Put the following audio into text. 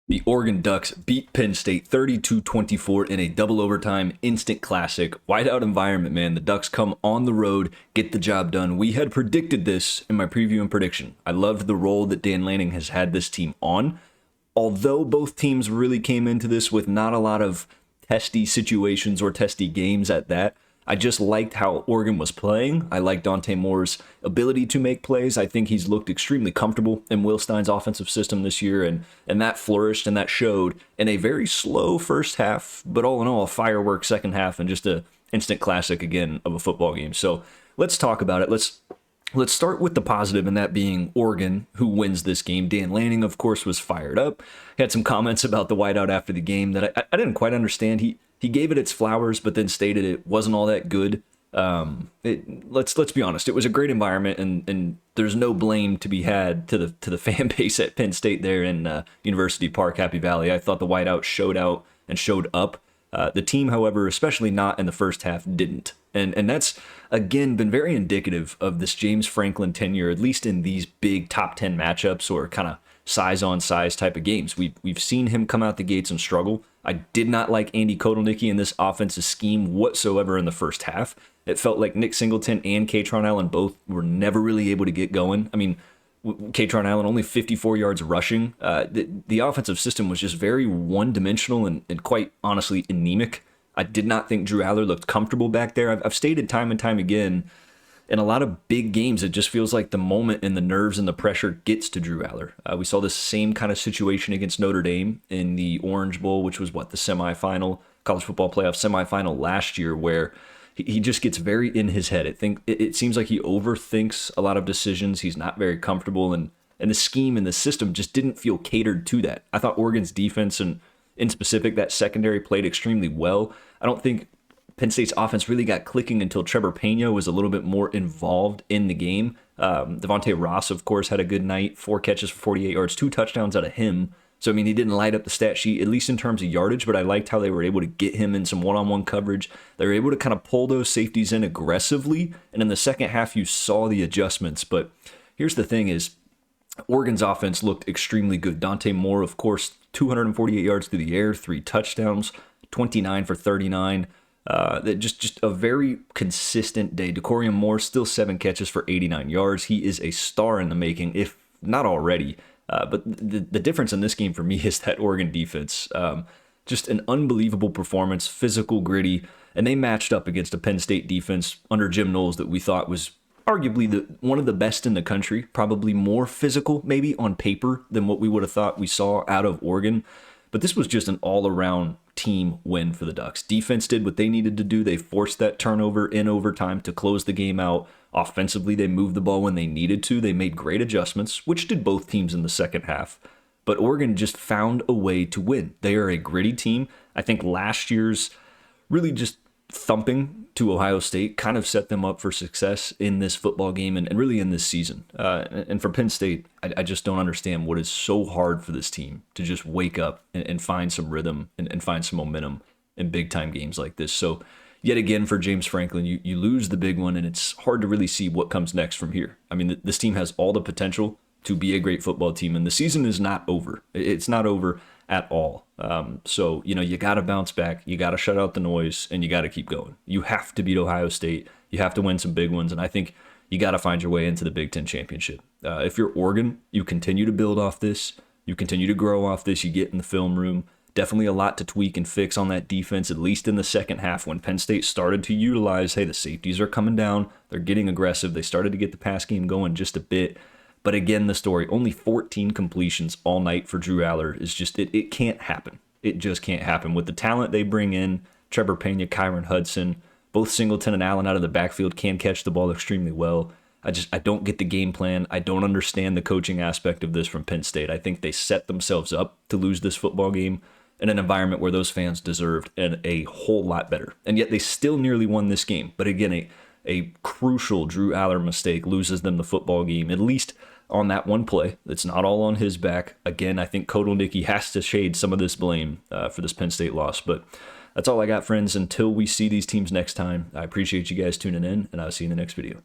The Oregon Ducks beat Penn State 32-24 in a double overtime instant classic. Whiteout environment, man. The Ducks come on the road, get the job done. We had predicted this in my preview and prediction. I loved the role that Dan Lanning has had this team on. Although both teams really came into this with not a lot of testy situations or testy games at that, I just liked how Oregon was playing. I like Dante Moore's ability to make plays. I think he's looked extremely comfortable in Will Stein's offensive system this year, and that flourished and that showed in a very slow first half, but all in all, a fireworks second half and just a instant classic again of a football game. So let's talk about it. Let's start with the positive, and that being Oregon, who wins this game. Dan Lanning, of course, was fired up. He had some comments about the whiteout after the game that I didn't quite understand. He gave it its flowers, but then stated it wasn't all that good. Let's be honest. It was a great environment, and there's no blame to be had to the fan base at Penn State there in University Park, Happy Valley. I thought the whiteout showed out and showed up. The team, however, especially not in the first half, didn't. And that's, again, been very indicative of this James Franklin tenure, at least in these big top 10 matchups or kind of size-on-size type of games. We've seen him come out the gates and struggle. I did not like Andy Kotelnicki in this offensive scheme whatsoever in the first half. It felt like Nick Singleton and Katron Allen both were never really able to get going. I mean, Katron Allen only 54 yards rushing. The offensive system was just very one-dimensional and quite honestly anemic. I did not think Drew Aller looked comfortable back there. I've stated time and time again, in a lot of big games, it just feels like the moment and the nerves and the pressure gets to Drew Aller. We saw this same kind of situation against Notre Dame in the Orange Bowl, which was the semifinal, college football playoff semifinal last year, where he just gets very in his head. It seems like he overthinks a lot of decisions. He's not very comfortable, and the scheme and the system just didn't feel catered to that. I thought Oregon's defense, and in specific, that secondary played extremely well. I don't think Penn State's offense really got clicking until Trevor Pena was a little bit more involved in the game. Devontae Ross, of course, had a good night, 4 catches for 48 yards, 2 touchdowns out of him. So, I mean, he didn't light up the stat sheet, at least in terms of yardage, but I liked how they were able to get him in some one-on-one coverage. They were able to kind of pull those safeties in aggressively, and in the second half, you saw the adjustments. But here's the thing is, Oregon's offense looked extremely good. Dante Moore, of course, 248 yards through the air, 3 touchdowns, 29 for 39. Just a very consistent day. Decorium Moore, still 7 catches for 89 yards. He is a star in the making, if not already. But the difference in this game for me is that Oregon defense. Just an unbelievable performance, physical, gritty, and they matched up against a Penn State defense under Jim Knowles that we thought was arguably one of the best in the country, probably more physical maybe on paper than what we would have thought we saw out of Oregon. But this was just an all-around team win for the Ducks. Defense did what they needed to do. They forced that turnover in overtime to close the game out. Offensively, they moved the ball when they needed to. They made great adjustments, which did both teams in the second half. But Oregon just found a way to win. They are a gritty team. I think last year's really just thumping to Ohio State kind of set them up for success in this football game and really in this season. And for Penn State, I just don't understand what is so hard for this team to just wake up and find some rhythm and find some momentum in big-time games like this. So yet again, for James Franklin, you lose the big one, and it's hard to really see what comes next from here. I mean, this team has all the potential to be a great football team, and the season is not over. It's not over at all. So, you got to bounce back. You got to shut out the noise, and you got to keep going. You have to beat Ohio State. You have to win some big ones, and I think you got to find your way into the Big Ten championship. If you're Oregon, you continue to build off this. You continue to grow off this. You get in the film room. Definitely a lot to tweak and fix on that defense, at least in the second half when Penn State started to utilize, hey, the safeties are coming down. They're getting aggressive. They started to get the pass game going just a bit. But again, the story, only 14 completions all night for Drew Aller is just, it can't happen. It just can't happen. With the talent they bring in, Trevor Pena, Kyron Hudson, both Singleton and Allen out of the backfield can catch the ball extremely well. I don't get the game plan. I don't understand the coaching aspect of this from Penn State. I think they set themselves up to lose this football game in an environment where those fans deserved and a whole lot better. And yet they still nearly won this game. But again, a crucial Drew Aller mistake loses them the football game, at least on that one play. It's not all on his back. Again, I think Kotelnicki has to shade some of this blame for this Penn State loss. But that's all I got, friends. Until we see these teams next time, I appreciate you guys tuning in, and I'll see you in the next video.